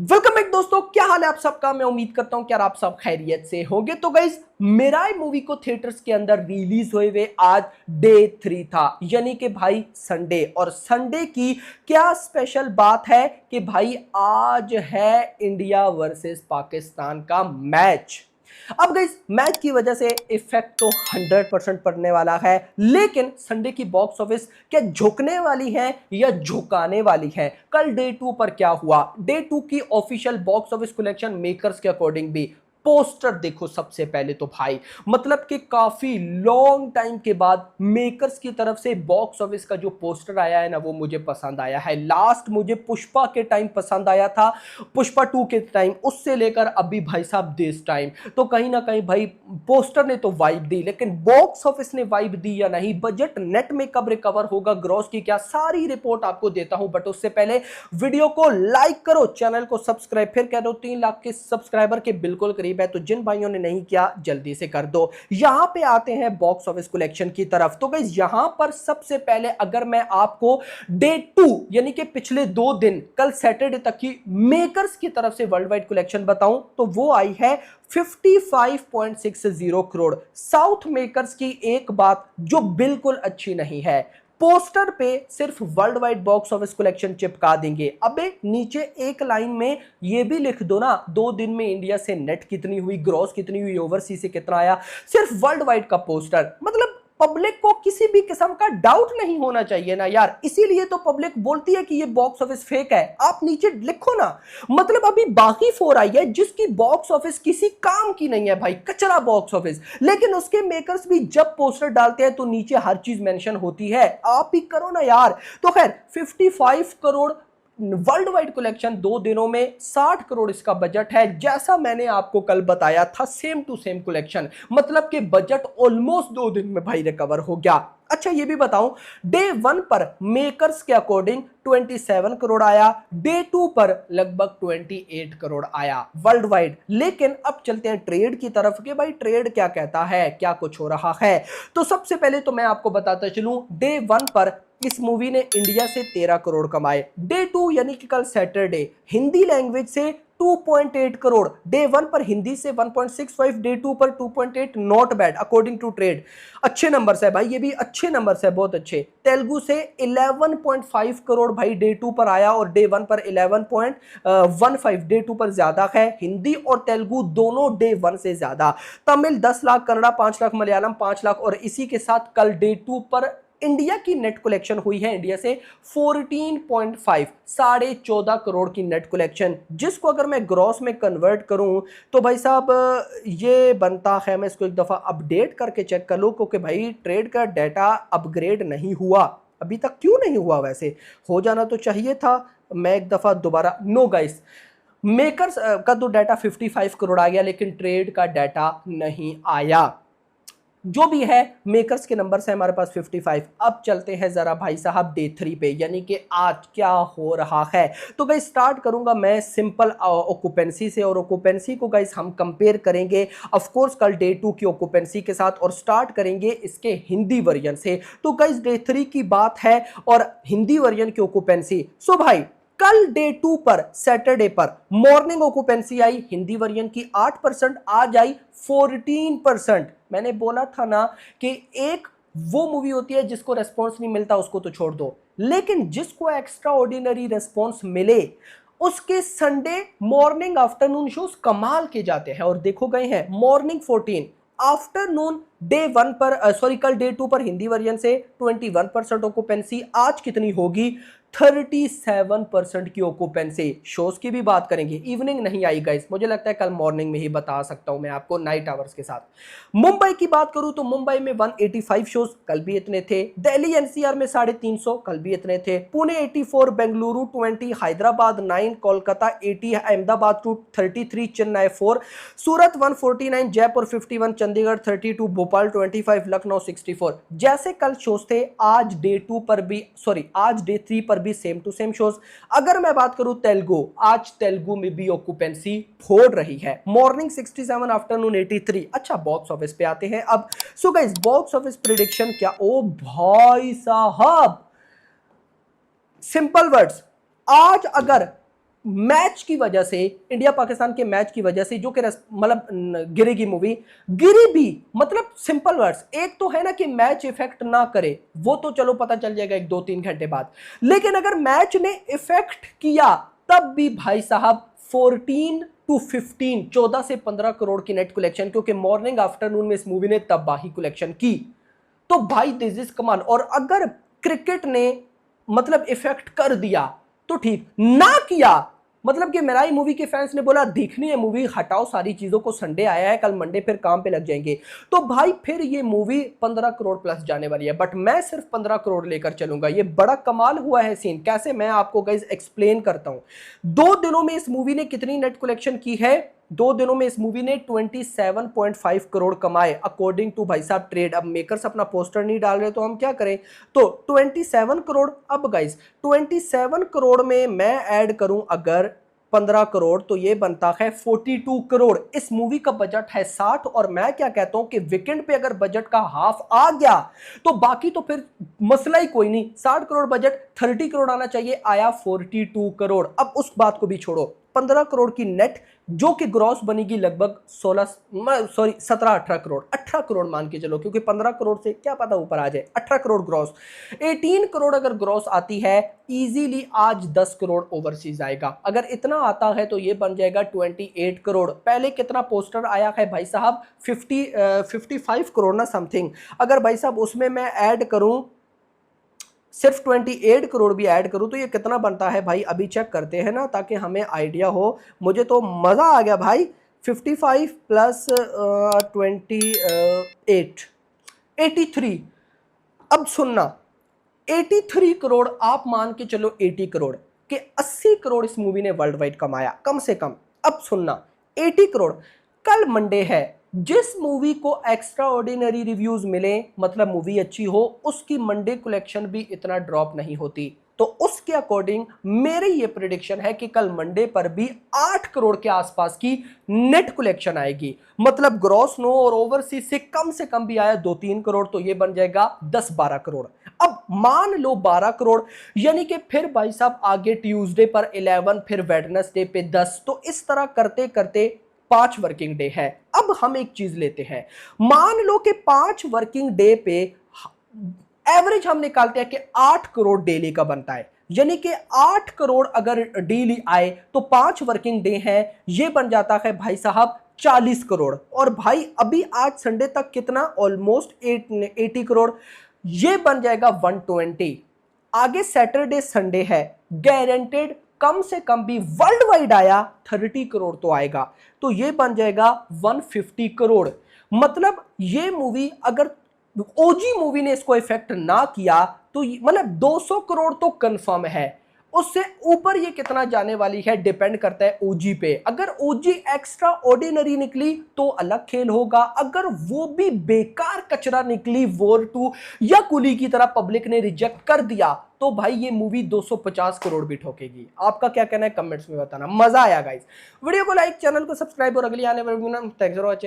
Welcome back दोस्तों, क्या हाल है आप सबका। मैं उम्मीद करता हूं कि यार आप सब खैरियत से होंगे। तो गाइस, मिराई मूवी को थिएटर्स के अंदर रिलीज हुए आज डे 3 था, यानी कि भाई संडे। और संडे की क्या स्पेशल बात है कि भाई आज है इंडिया वर्सेस पाकिस्तान का मैच। अब गाइस, मैच की वजह से इफेक्ट तो 100% पड़ने वाला है, लेकिन संडे की बॉक्स ऑफिस क्या झुकने वाली है या झुकाने वाली है। कल डे 2 पर क्या हुआ, डे 2 की official box office collection makers के अकॉर्डिंग भी पोस्टर देखो सबसे पहले तो भाई, मतलब कि काफी लॉन्ग टाइम के बाद मेकर्स की तरफ से बॉक्स ऑफिस का जो पोस्टर आया है ना, वो मुझे पसंद आया है। लास्ट मुझे पुष्पा के टाइम पसंद आया था, पुष्पा 2 के टाइम, उससे लेकर अभी भाई साहब दिस टाइम। तो कहीं ना कहीं भाई पोस्टर ने तो वाइब दी, लेकिन बॉक्स ऑफिस ने वाइब दी या नहीं, बजट नेट में कब रिकवर होगा, ग्रॉस की क्या, सारी रिपोर्ट आपको देता हूं। बट उससे पहले वीडियो को लाइक करो, चैनल को सब्सक्राइब। फिर कह दो 3 लाख के सब्सक्राइबर के बिल्कुल करीब है, तो जिन भाइयों ने नहीं किया जल्दी से कर दो। यहां पे आते हैं बॉक्स ऑफिस कलेक्शन की तरफ। तो गाइस, यहां पर सबसे पहले अगर मैं आपको डे 2 यानी कि पिछले 2 दिन, कल सैटरडे तक की मेकर्स की तरफ से वर्ल्ड वाइड कलेक्शन बताऊं, तो वो आई है 55.60 करोड़। साउथ मेकर्स की एक बात जो बिल्कुल अच्छी नहीं है, पोस्टर पे सिर्फ world wide box office collection चिपका देंगे। अबे नीचे एक लाइन में ये भी लिख दो ना, 2 दिन में इंडिया से नेट कितनी हुई, ग्रॉस कितनी हुई, ओवरसीज से कितना आया। सिर्फ वर्ल्ड वाइड का पोस्टर, मतलब पब्लिक को किसी भी किस्म का डाउट नहीं होना चाहिए ना यार। इसीलिए तो पब्लिक बोलती है कि ये बॉक्स ऑफिस फेक है। आप नीचे लिखो ना, मतलब अभी बाकी 4 आई है जिसकी बॉक्स ऑफिस किसी काम की नहीं है भाई, कचरा बॉक्स ऑफिस, लेकिन उसके मेकर्स भी जब पोस्टर डालते हैं तो नीचे हर चीज मेंशन होती है। आप ही करो ना यार। तो खैर 55 करोड़ वर्ल्ड वाइड कलेक्शन 2 दिनों में, 60 करोड़ इसका बजट है। जैसा मैंने आपको कल बताया था, सेम टू सेम कलेक्शन, मतलब कि बजट ऑलमोस्ट 2 दिन में भाई रिकवर हो गया। अच्छा ये भी बताऊं, डे 1 पर मेकर्स के अकॉर्डिंग 27 करोड़ आया, डे 2 पर लगभग 28 करोड़ आया वर्ल्ड वाइड। लेकिन अब चलते हैं ट्रेड की तरफ कि भाई ट्रेड क्या कहता है, क्या कुछ हो रहा है। तो सबसे पहले तो मैं आपको बताता चलूं, डे 1 पर इस मूवी ने इंडिया से 13 करोड़ कमाए। डे 2 यानी कि कल सैटरडे, हिंदी लैंग्वेज से 2.8 करोड़। डे 1 पर हिंदी से 1.65, डे 2 पर 2.8, not bad according to trade. अच्छे नंबर्स है भाई, ये भी अच्छे नंबर्स है, बहुत अच्छे। तेलुगु से 11.5 करोड़ भाई डे 2 पर आया, और डे 1 पर 11.15, डे 2 पर ज्यादा है। हिंदी और तेलुगु दोनों डे 1 से ज्यादा। तमिल 10 लाख, कन्नड़ा 5 लाख, मलयालम 5 लाख। और इसी के साथ कल डे 2 पर इंडिया की नेट कलेक्शन हुई है इंडिया से 14.5, 14.5 करोड़ की नेट कलेक्शन, जिसको अगर मैं ग्रॉस में कन्वर्ट करूं तो भाई साहब ये बनता है, मैं इसको एक दफा अपडेट करके चेक कर लूं, क्योंकि भाई ट्रेड का डाटा अपग्रेड नहीं हुआ अभी तक। क्यों नहीं हुआ, वैसे हो जाना तो चाहिए था। मैं एक दफा दोबारा, नो गाइस, मेकर्स का तो डाटा 55 करोड़ आ गया, लेकिन ट्रेड का डाटा नहीं आया। जो भी है, मेकर्स के नंबर से हमारे पास 55। अब चलते हैं जरा भाई साहब डे 3 पे, यानी कि आज क्या हो रहा है। तो गाइस स्टार्ट करूंगा मैं सिंपल ऑक्यूपेंसी से, और ऑक्यूपेंसी को गाइस हम कंपेयर करेंगे ऑफ कोर्स कल डे 2 की ऑक्यूपेंसी के साथ, और स्टार्ट करेंगे इसके हिंदी वर्जन से। तो गाइस डे 3 की बात है और हिंदी वर्जन की ऑक्यूपेंसी। सो भाई कल डे 2 पर सैटरडे पर मॉर्निंग ऑक्यूपेंसी आई हिंदी वर्जन की 8%, आज आई 14%। मैंने बोला था ना कि एक वो मूवी होती है जिसको रेस्पॉन्स नहीं मिलता उसको तो छोड़ दो, लेकिन जिसको एक्स्ट्रा ऑर्डिनरी रेस्पॉन्स मिले उसके संडे मॉर्निंग आफ्टरनून शोज कमाल के जाते हैं। और देखो गए हैं मॉर्निंग 14, आफ्टरनून डे 1 पर सॉरी कल डे 2 पर हिंदी वर्जन से 21% ऑक्यूपेंसी, आज कितनी होगी 37% की ऑक्यूपेंसी। शोज की भी बात करेंगे, इवनिंग नहीं आई गाइस, मुझे लगता है कल मॉर्निंग में ही बता सकता हूं मैं आपको नाइट आवर्स के साथ। मुंबई की बात करूं तो मुंबई में 185 शोज, कल भी इतने थे। दिल्ली एनसीआर में 350, कल भी इतने थे। पुणे 84, बेंगलुरु 20, हैदराबाद 9, कोलकाता 80, अहमदाबाद 33, चेन्नई 4, सूरत 149, जयपुर 51, चंडीगढ़ 32, भोपाल 25, लखनऊ 64। जैसे कल शोज थे आज डे 2 पर भी, सॉरी आज डे 3 पर भी सेम टू सेम शोज। अगर मैं बात करूं तेलुगु, आज तेलुगु में भी ऑक्यूपेंसी फोड़ रही है, मॉर्निंग 67, आफ्टरनून 83। अच्छा बॉक्स ऑफिस पे आते हैं अब। So guys box office prediction क्या, ओ भाई साहब, सिंपल वर्ड्स, आज अगर मैच की वजह से, इंडिया पाकिस्तान के मैच की वजह से जो कि मतलब गिरेगी मूवी, गिरी भी मतलब सिंपल वर्ड्स, एक तो है ना कि मैच इफेक्ट ना करे, वो तो चलो पता चल जाएगा 1-2-3 घंटे बाद, लेकिन अगर मैच ने इफेक्ट किया तब भी भाई साहब 14 से 15 करोड़ की नेट कलेक्शन, क्योंकि मॉर्निंग आफ्टरनून में इस मूवी ने तबाही कलेक्शन की। तो भाई दिस इज कमाल। और अगर क्रिकेट ने मतलब इफेक्ट कर दिया तो ठीक, ना किया मतलब कि मेराई मूवी के फैंस ने बोला देखनी है मूवी, हटाओ सारी चीजों को, संडे आया है, कल मंडे फिर काम पे लग जाएंगे, तो भाई फिर ये मूवी 15 करोड़ प्लस जाने वाली है। बट मैं सिर्फ 15 करोड़ लेकर चलूंगा। ये बड़ा कमाल हुआ है सीन, कैसे मैं आपको गाइस एक्सप्लेन करता हूं। 2 दिनों में इस मूवी ने कितनी नेट कलेक्शन की है? 2 दिनों में इस मूवी ने 27.5 करोड़ कमाए अकॉर्डिंग टू भाई साहब ट्रेड। अब मेकर्स अपना पोस्टर नहीं डाल रहे तो हम क्या करें, तो 27 करोड़। अब गाइस 27 करोड़ में मैं ऐड करूं अगर 15 करोड़ तो ये बनता है 42 करोड़। इस मूवी का बजट है 60, और मैं क्या कहता हूं कि वीकेंड पे अगर बजट का हाफ आ गया तो बाकी तो फिर मसला ही कोई नहीं। 60 करोड़ बजट, 30 करोड़ आना चाहिए, आया 42 करोड़। अब उस बात को भी छोड़ो, 15 करोड़ की नेट जो कि ग्रॉस बनेगी लगभग 17-18 करोड़, 18 करोड़ मान के चलो, क्योंकि 15 करोड़ से क्या पता ऊपर आ जाए। 18 करोड़ ग्रॉस, 18 करोड़ अगर ग्रॉस आती है इजीली, आज 10 करोड़ ओवरसीज आएगा। अगर इतना आता है तो ये बन जाएगा 28 करोड़। पहले कितना पोस्टर आया है भाई साहब, 55 करोड़ ना समथिंग। अगर भाई साहब उसमें मैं ऐड करूं, सिर्फ 28 करोड़ भी ऐड करूं तो ये कितना बनता है भाई, अभी चेक करते हैं ना ताकि हमें आइडिया हो। मुझे तो मजा आ गया भाई। 55 प्लस 28, 83। अब सुनना, 83 करोड़ आप मान के चलो, 80 करोड़ के 80 करोड़ इस मूवी ने वर्ल्ड वाइड कमाया कम से कम। अब सुनना, 80 करोड़, कल मंडे है, जिस मूवी को एक्स्ट्रा ऑर्डिनरी रिव्यूज मिले मतलब मूवी अच्छी हो, उसकी मंडे कलेक्शन भी इतना ड्रॉप नहीं होती। तो उसके अकॉर्डिंग मेरी ये प्रेडिक्शन है कि कल मंडे पर भी 8 करोड़ के आसपास की नेट कलेक्शन आएगी। मतलब ग्रॉस नो और ओवरसीज से कम भी आया 2-3 करोड़ तो ये बन जाएगा 10-12 करोड़। अब मान लो 12 करोड़, यानी कि फिर भाई साहब आगे ट्यूसडे पर 11, फिर वेडनेसडे पे 10, तो इस तरह करते करते 5 वर्किंग डे है। अब हम एक चीज लेते हैं, मान लो कि 5 वर्किंग डे पे एवरेज हम निकालते हैं कि 8 करोड़ डेली का बनता है, यानी कि 8 करोड़ अगर डेली आए तो 5 वर्किंग डे हैं, ये बन जाता है भाई साहब 40 करोड़। और भाई अभी आज संडे तक कितना, ऑलमोस्ट 80 करोड़, ये बन जाएगा 120। आगे सैटरडे संडे है, गारंटेड कम से कम भी वर्ल्ड वाइड आया 30 करोड़ तो आएगा, तो ये बन जाएगा 150 करोड़। मतलब ये मूवी अगर ओजी मूवी ने इसको इफेक्ट ना किया तो मतलब 200 करोड़ तो कंफर्म है। उससे ऊपर ये कितना जाने वाली है डिपेंड करता है ओजी पे। अगर ओजी एक्स्ट्रा ऑर्डिनरी निकली तो अलग खेल होगा, अगर वो भी बेकार कचरा निकली, वॉर 2 या कुली की तरह पब्लिक ने रिजेक्ट कर दिया, तो भाई ये मूवी 250 करोड़ भी ठोकेगी। आपका क्या कहना है कमेंट्स में बताना। मजा आया गाइस, वीडियो को लाइक, चैनल को सब्सक्राइब और अगली आने वाली वीडियो में थैंक्स फॉर वॉचिंग।